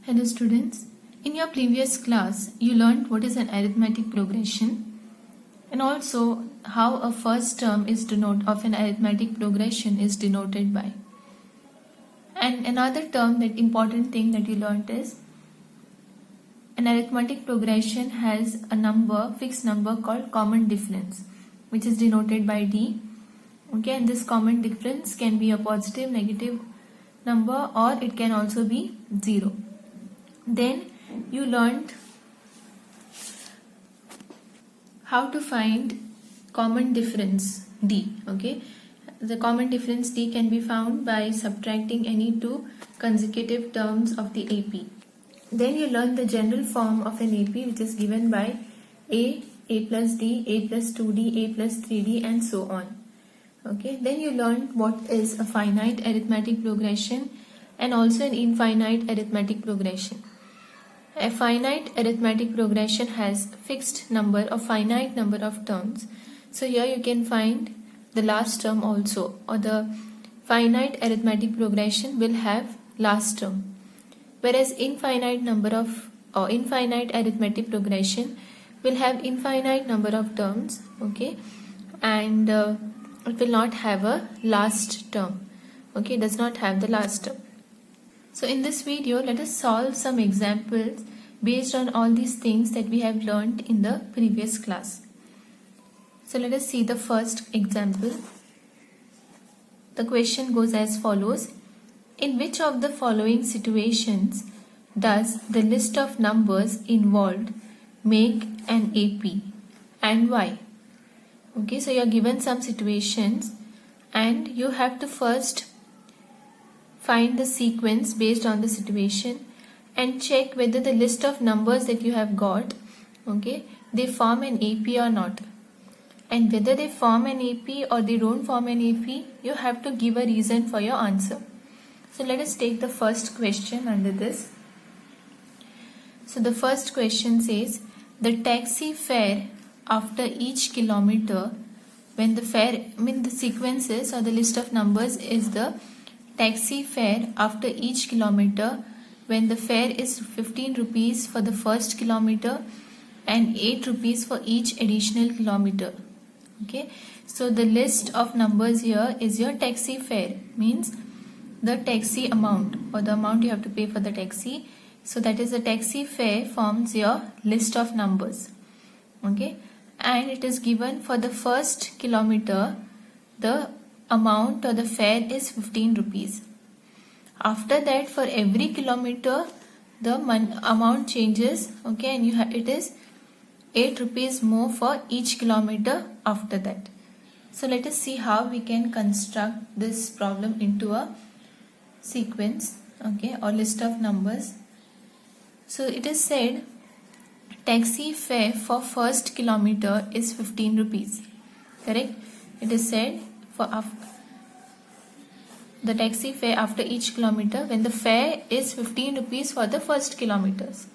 Hello students, in your previous class you learned what is an arithmetic progression and also how a first term of an arithmetic progression is denoted by. And another term, that important thing that you learned is an arithmetic progression has a fixed number called common difference, which is denoted by D. Okay, and this common difference can be a positive, negative number, or it can also be 0. Then you learned how to find common difference D. Okay, the common difference D can be found by subtracting any two consecutive terms of the AP. Then you learn the general form of an AP, which is given by A plus D, A plus 2D, A plus 3D, and so on. Okay, then you learned what is a finite arithmetic progression and also an infinite arithmetic progression. A finite arithmetic progression has fixed number or finite number of terms. So here you can find the last term also, or the finite arithmetic progression will have last term. Whereas infinite arithmetic progression will have infinite number of terms, okay, and it will not have a last term. Okay, it does not have the last term. So in this video, let us solve some examples based on all these things that we have learned in the previous class. So let us see the first example. The question goes as follows. In which of the following situations does the list of numbers involved make an AP, and why? Okay, so you are given some situations and you have to first find the sequence based on the situation and check whether the list of numbers that you have got, okay, they form an AP or not. And whether they form an AP or they don't form an AP, you have to give a reason for your answer. So let us take the first question under this. So the first question says, the taxi fare after each kilometer, when the the sequences or the list of numbers is the taxi fare after each kilometer, when the fare is 15 rupees for the first kilometer and 8 rupees for each additional kilometer. Okay, so the list of numbers here is your taxi fare, means the taxi amount or the amount you have to pay for the taxi. So that is the taxi fare forms your list of numbers. Okay, and it is given for the first kilometer, the amount or the fare is 15 rupees. After that, for every kilometer the amount changes, okay, and it is 8 rupees more for each kilometer after that. So let us see how we can construct this problem into a sequence, okay, or list of numbers. So it is said taxi fare for first kilometer is 15 rupees, correct? It is said for the taxi fare after each kilometer, when the fare is 15 rupees for the first kilometers.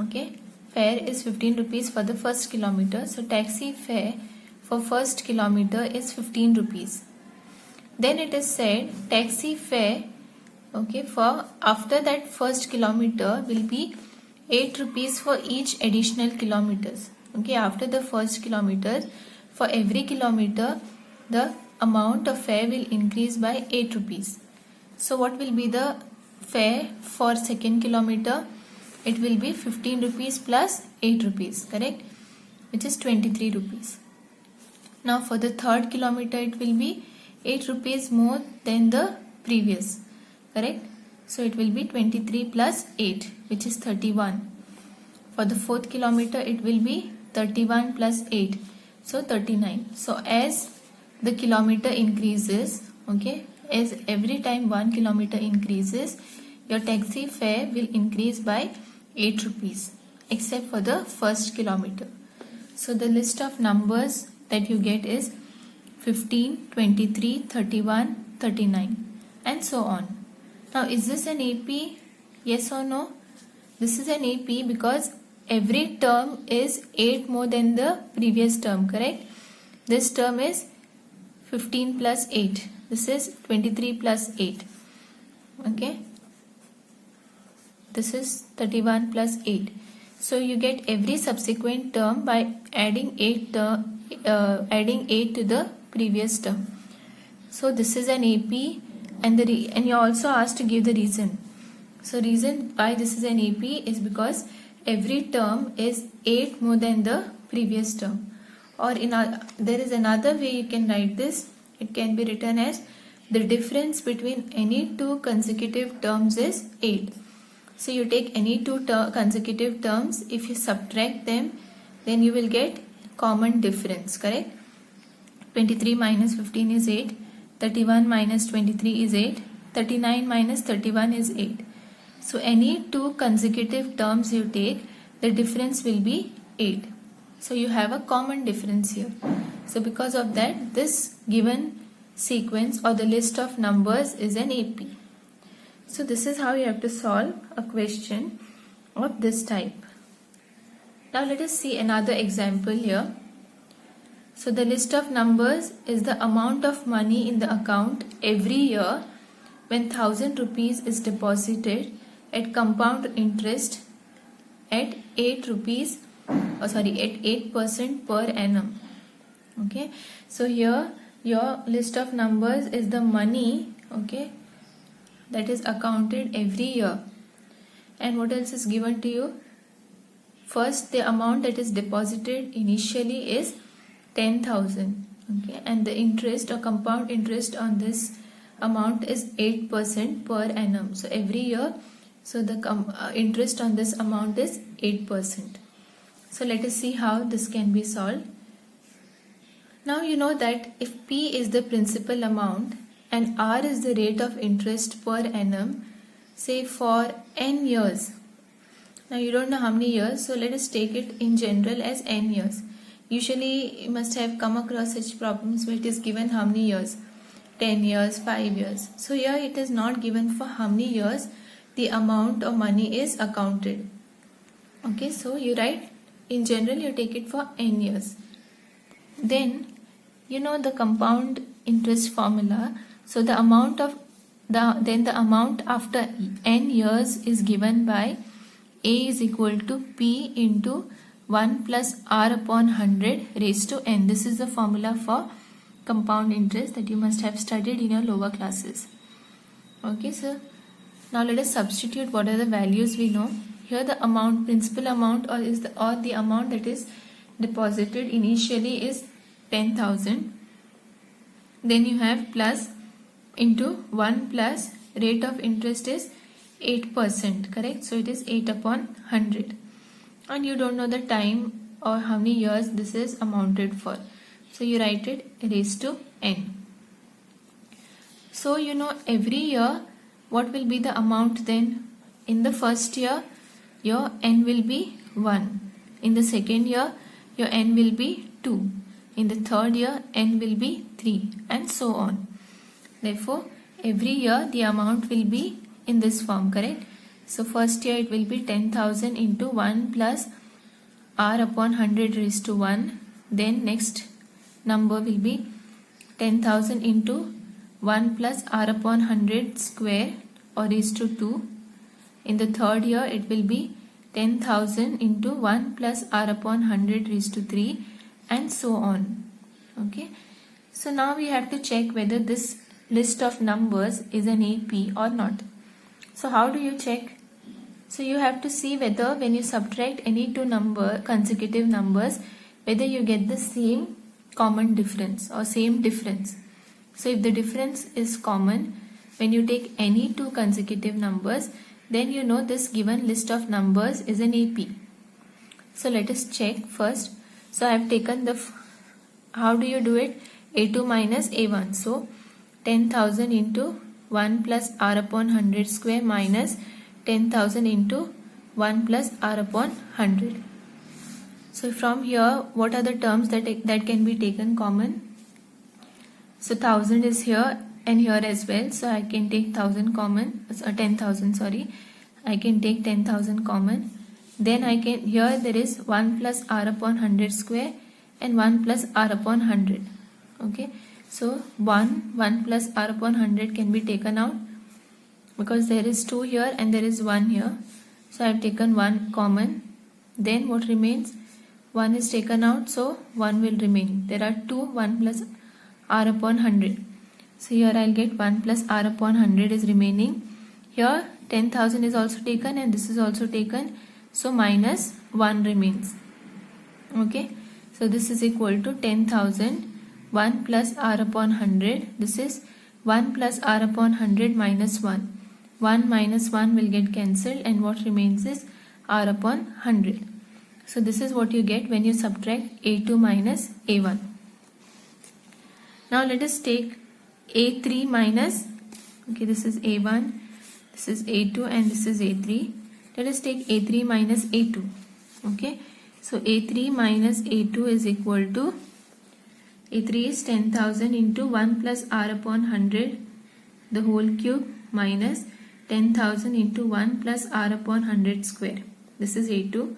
Okay, fare is 15 rupees for the first kilometer. So taxi fare for first kilometer is 15 rupees. Then it is said taxi fare, okay, for after that first kilometer will be 8 rupees for each additional kilometers. Okay, after the first kilometer, for every kilometer the amount of fare will increase by 8 rupees. So what will be the fare for second kilometer? It will be 15 rupees plus 8 rupees, correct, which is 23 rupees. Now for the third kilometer it will be 8 rupees more than the previous, correct, so it will be 23 plus 8, which is 31. For the fourth kilometer it will be 31 plus 8, so 39. So as the kilometer increases, okay, as every time 1 kilometer increases, your taxi fare will increase by 8 rupees, except for the first kilometer. So the list of numbers that you get is 15, 23, 31, 39, and so on. Now is this an AP? Yes or no? This is an AP because every term is 8 more than the previous term, correct? This term is 15 plus 8. This is 23 plus 8. Okay. this is 31 plus 8. So you get every subsequent term by adding 8 to the previous term. So this is an AP, and you're also asked to give the reason. So reason why this is an AP is because every term is 8 more than the previous term. Or there is another way you can write this. It can be written as the difference between any two consecutive terms is 8. So you take any two consecutive terms, if you subtract them, then you will get common difference, correct? 23 minus 15 is 8, 31 minus 23 is 8, 39 minus 31 is 8. So any two consecutive terms you take, the difference will be 8. So you have a common difference here. So because of that, this given sequence or the list of numbers is an AP. So this is how you have to solve a question of this type. Now let us see another example here. So the list of numbers is the amount of money in the account every year when 1000 rupees is deposited at compound interest at 8% per annum. Okay, so here your list of numbers is the money, okay, that is accounted every year. And what else is given to you? First, the amount that is deposited initially is 10,000, okay, and the interest or compound interest on this amount is 8% per annum. So every year, so the interest on this amount is 8%. So let us see how this can be solved. Now you know that if P is the principal amount and R is the rate of interest per annum, say for n years. Now you don't know how many years, so let us take it in general as n years. Usually you must have come across such problems where it is given how many years, 10 years, 5 years. So here it is not given for how many years the amount of money is accounted. Okay, so you write in general, you take it for n years. Then you know the compound interest formula. So the amount after n years is given by A is equal to P into 1 plus R upon 100 raised to n. This is the formula for compound interest that you must have studied in your lower classes. Okay, so now let us substitute what are the values we know. Here the amount, principal amount or the amount that is deposited initially is 10,000. Then you have plus into 1 plus rate of interest is 8%, correct? So it is 8 upon 100. And you don't know the time or how many years this is amounted for. So you write it raised to n. So you know every year what will be the amount then? In the first year your n will be 1. In the second year your n will be 2. In the third year n will be 3 and so on. Therefore every year the amount will be in this form, correct? So first year it will be 10,000 into 1 plus R upon 100 raised to 1. Then next number will be 10,000 into 1 plus R upon 100 square or raised to 2. In the third year it will be 10,000 into 1 plus R upon 100 raised to 3 and so on. Okay, so now we have to check whether this list of numbers is an AP or not. So how do you check? So you have to see whether when you subtract any two consecutive numbers, whether you get the same common difference or same difference. So if the difference is common, when you take any two consecutive numbers, then you know this given list of numbers is an AP. So let us check first. So I have taken how do you do it? A2 minus A1. So 10,000 into 1 plus R upon 100 square minus 10,000 into 1 plus R upon 100. So from here, what are the terms that can be taken common? So 1000 is here and here as well. So I can take 10,000 common. I can take 10,000 common. Then I can, here there is 1 plus R upon 100 square and 1 plus R upon 100. Okay. So 1 plus R upon 100 can be taken out because there is 2 here and there is 1 here. So I have taken 1 common. Then what remains? 1 is taken out, so 1 will remain. There are 2, 1 plus r upon 100. So here I'll get 1 plus r upon 100 is remaining. Here 10,000 is also taken and this is also taken. So minus 1 remains. Okay. So this is equal to 10,000. 1 plus r upon 100. This is 1 plus r upon 100 minus 1. 1 minus 1 will get cancelled and what remains is r upon 100. So this is what you get when you subtract a2 minus a1. Now let us take a3 minus, okay, this is a1, this is a2 and this is a3. Let us take a3 minus a2. Okay, so a3 minus a2 is equal to, a3 is 10,000 into 1 plus r upon 100 the whole cube minus 10,000 into 1 plus r upon 100 square. This is a2.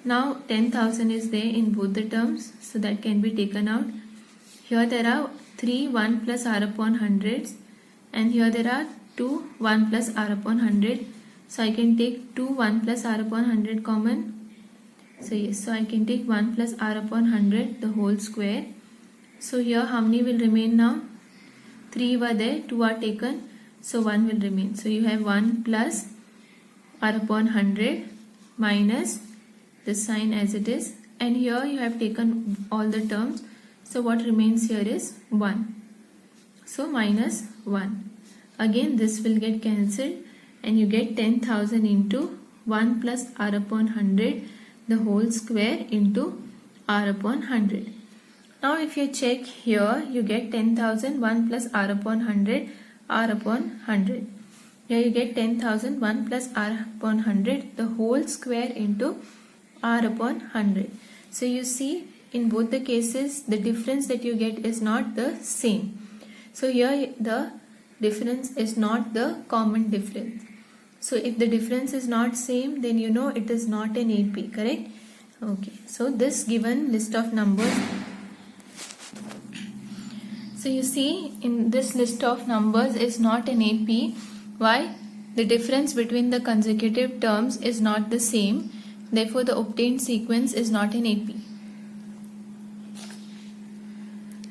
Now 10,000 is there in both the terms, so that can be taken out. Here there are 3 1 plus r upon 100s and here there are 2 1 plus r upon 100. So I can take 2 1 plus r upon 100 common. So yes, so I can take 1 plus r upon 100 the whole square. So here how many will remain now? 3 were there, 2 are taken, so 1 will remain. So you have 1 plus r upon 100 minus this sign as it is, and here you have taken all the terms. So what remains here is 1. So minus 1. Again this will get cancelled and you get 10,000 into 1 plus r upon 100 the whole square into r upon 100. Now if you check here, you get 10,000 1 plus r upon 100 r upon 100. Here you get 10,000 1 plus r upon 100 the whole square into r upon 100. So you see in both the cases the difference that you get is not the same. So here the difference is not the common difference. So if the difference is not same, then you know it is not an AP, correct? Okay, so this given list of numbers, so you see in this list of numbers is not an AP. Why? The difference between the consecutive terms is not the same. Therefore the obtained sequence is not an AP.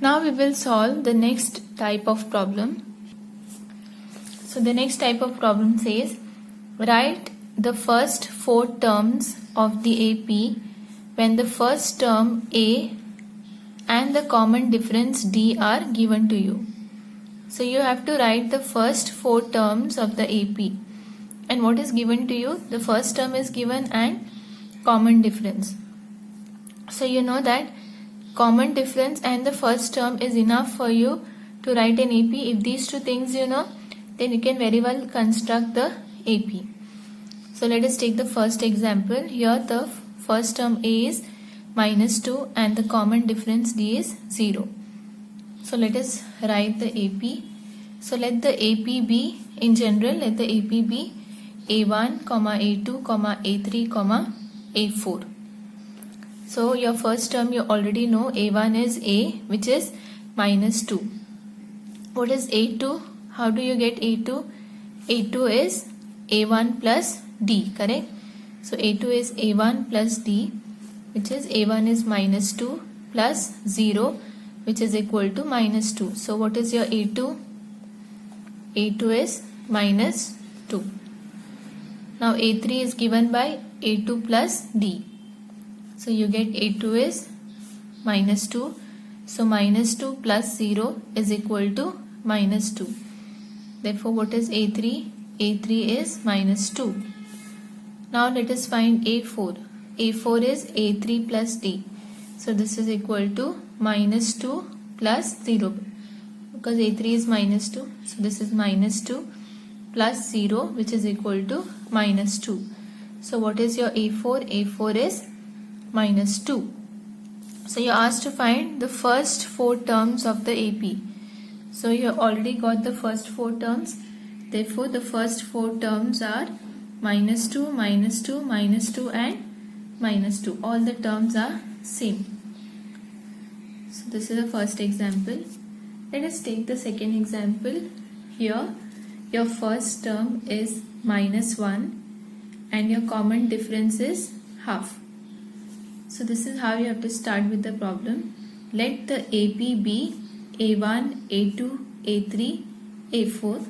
Now we will solve the next type of problem. So the next type of problem says, write the first 4 terms of the AP when the first term A and the common difference D are given to you. So you have to write the first 4 terms of the AP. And what is given to you? The first term is given and common difference. So you know that common difference and the first term is enough for you to write an AP. If these two things you know, then you can very well construct the AP. So let us take the first example. Here the first term A is minus 2 and the common difference D is 0. So let us write the AP. So let the AP be, in general, let the AP be A1, A2, A3, A4. So your first term you already know, A1 is A, which is minus 2. What is A2? How do you get A2? A2 is A1 plus D, correct? So A2 is A1 plus D, which is A1 is minus 2 plus 0, which is equal to minus 2. So what is your A2? A2 is minus 2. Now A3 is given by A2 plus D. So you get A2 is minus 2. So minus 2 plus 0 is equal to minus 2. Therefore what is A3? A3 is minus 2. Now let us find A4. A4 is A3 plus D. So this is equal to minus 2 plus 0. Because A3 is minus 2. So this is minus 2 plus 0, which is equal to minus 2. So what is your A4? A4 is minus 2. So you are asked to find the first 4 terms of the AP. So you have already got the first 4 terms. Therefore the first 4 terms are minus 2, minus 2, minus 2 and minus 2. All the terms are same. So this is the first example. Let us take the second example. Here your first term is minus 1 and your common difference is half. So this is how you have to start with the problem. Let the AP be A1, A2, A3, A4,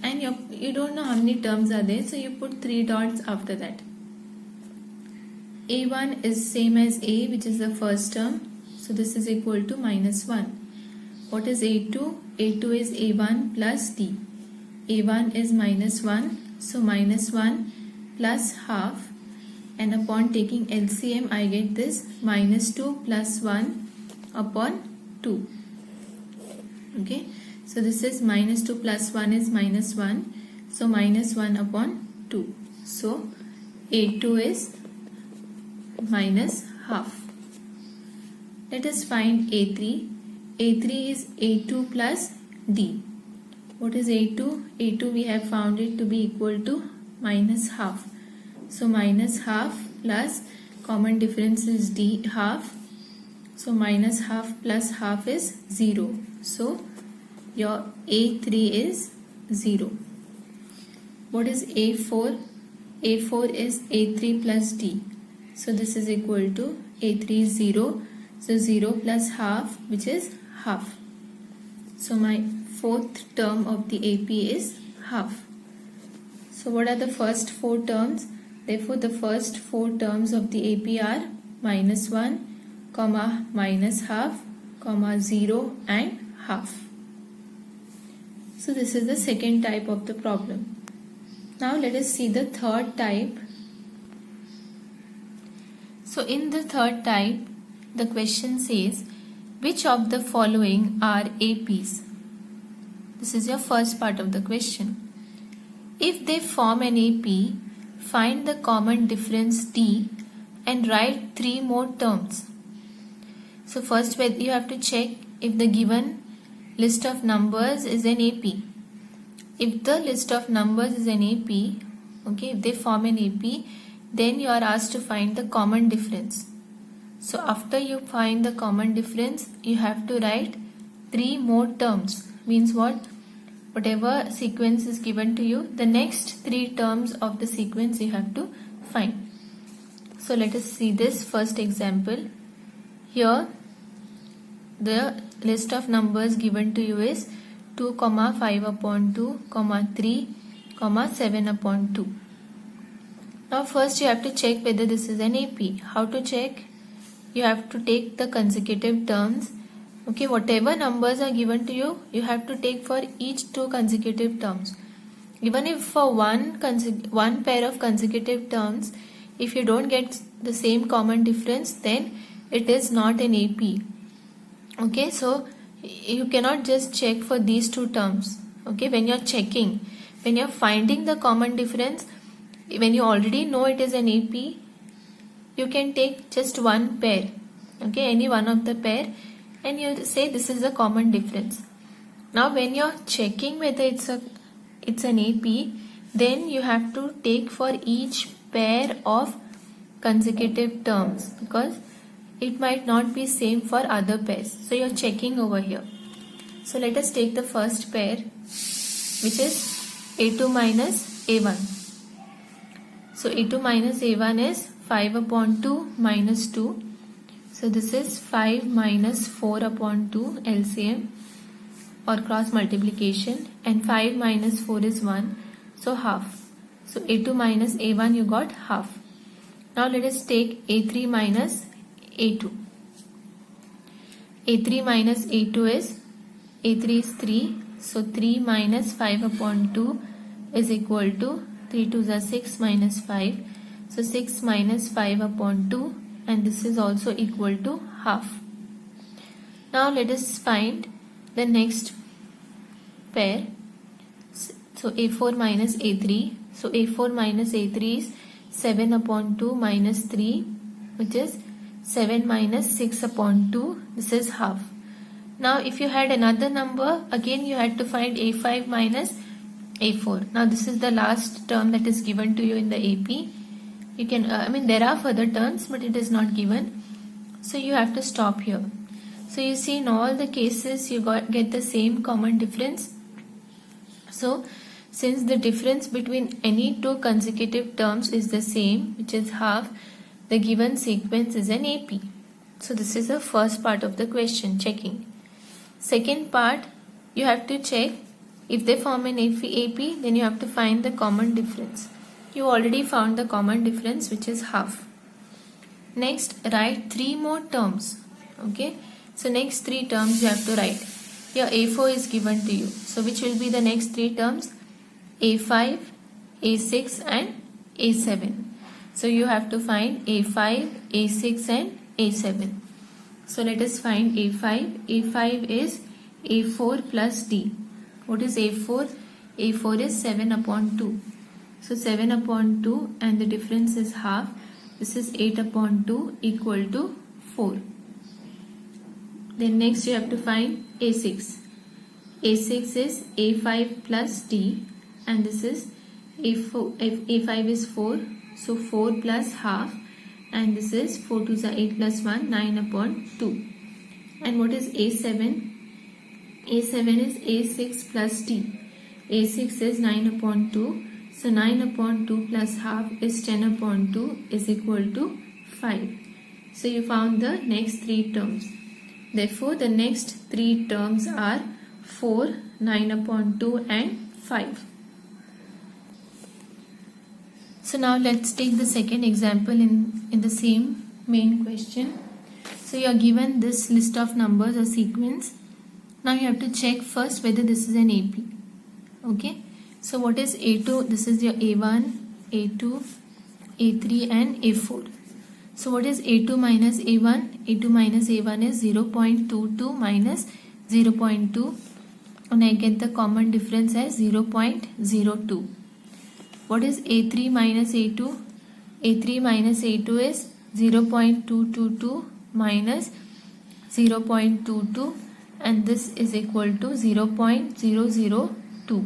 and you don't know how many terms are there, so you put 3 dots after that. A1 is same as A, which is the first term, so this is equal to -1. What is A2? A2 is A1 plus D. A1 is -1, so -1 plus half, and upon taking LCM I get this -2 plus 1 upon 2. Okay, so this is -2 plus 1 is -1, so -1 upon 2. So A2 is minus half. Let us find A3. A3 is A2 plus D. What is A2? A2 we have found it to be equal to minus half. So minus half plus common difference is D half. So minus half plus half is 0. So your A3 is 0. What is A4? A4 is A3 plus D. So this is equal to A3 is 0. So 0 plus half, which is half. So my fourth term of the AP is half. So what are the first 4 terms? Therefore the first 4 terms of the AP are -1, minus half, 0 and half. So this is the second type of the problem. Now let us see the third type. So in the third type, the question says, which of the following are APs? This is your first part of the question. If they form an AP, find the common difference D and write 3 more terms. So first you have to check if the given list of numbers is an AP. If the list of numbers is an AP, okay, if they form an AP, then you are asked to find the common difference. So after you find the common difference, you have to write 3 more terms. Means what? Whatever sequence is given to you, the next 3 terms of the sequence you have to find. So let us see this first example. Here the list of numbers given to you is 2, 5 upon 2, 3, 7 upon 2. Now first you have to check whether this is an AP. How to check? You have to take the consecutive terms. Okay, whatever numbers are given to you, you have to take for each 2 consecutive terms. Even if for one pair of consecutive terms, if you don't get the same common difference, then it is not an AP. Okay, so you cannot just check for these 2 terms. Okay, when you're checking, when you're finding the common difference, when you already know it is an AP, you can take just one pair, okay, any one of the pair, and you say this is the common difference. Now when you're checking whether it's an AP, then you have to take for each pair of consecutive terms, because it might not be same for other pairs. So you're checking over here. So let us take the first pair, which is A2 minus A1. So A2 minus A1 is 5 upon 2 minus 2. So this is 5 minus 4 upon 2 LCM or cross multiplication, and 5 minus 4 is 1, so half. So A2 minus A1 you got half. Now let us take A3 minus A2. A3 minus A2 is, A3 is 3, so 3 minus 5 upon 2 is equal to 3 2s are 6 minus 5. So 6 minus 5 upon 2, and this is also equal to half. Now let us find the next pair. So A4 minus A3. So A4 minus A3 is 7 upon 2 minus 3, which is 7 minus 6 upon 2. This is half. Now if you had another number, again you had to find A5 minus A4. Now this is the last term that is given to you in the AP. You can, there are further terms, but it is not given. So you have to stop here. So you see in all the cases you get the same common difference. So since the difference between any two consecutive terms is the same, which is half, the given sequence is an AP. So this is the first part of the question, checking. Second part, you have to check if they form an AP, then you have to find the common difference. You already found the common difference, which is half. Next, write 3 more terms. Okay, so next 3 terms you have to write. Here A4 is given to you. So which will be the next 3 terms? A5, A6 and A7. So you have to find A5, A6 and A7. So let us find A5. A5 is A4 plus D. What is A4? A4 is 7 upon 2. So 7 upon 2 and the difference is half. This is 8 upon 2 equal to 4. Then next you have to find A6. A6 is A5 plus D and this is A5 is 4. So 4 plus half and this is 4 to the 8 plus 1, 9 upon 2. And what is A7? A7 is A6 plus D. A6 is 9 upon 2. So 9 upon 2 plus half is 10 upon 2 is equal to 5. So you found the next 3 terms. Therefore the next 3 terms are 4, 9 upon 2 and 5. So now let's take the second example in the same main question. So you are given this list of numbers or sequence. Now you have to check first whether this is an AP. Okay. So what is A2? This is your A1, A2, A3 and A4. So what is A2 minus A1? A2 minus A1 is 0.22 minus 0.2 and I get the common difference as 0.02. What is A3 minus A2? A3 minus A2 is 0.222 minus 0.22 and this is equal to 0.002.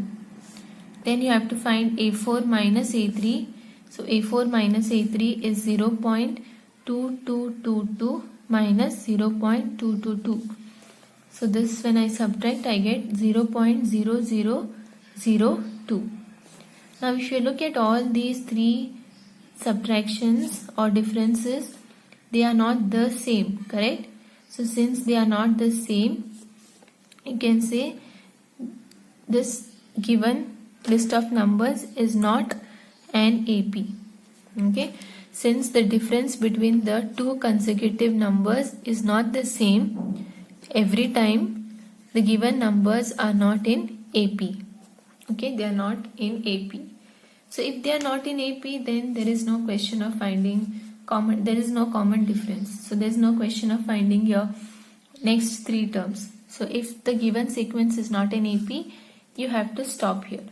Then you have to find A4 minus A3. So A4 minus A3 is 0.2222 minus 0.222. So this when I subtract I get 0.0002. Now if you look at all these 3 subtractions or differences, they are not the same, correct? So since they are not the same, you can say this given list of numbers is not an AP. Okay, since the difference between the 2 consecutive numbers is not the same every time, the given numbers are not in AP. Okay, they are not in AP. So if they are not in AP, then there is no question of finding common, there is no common difference. So there is no question of finding your next 3 terms. So if the given sequence is not in AP, you have to stop here.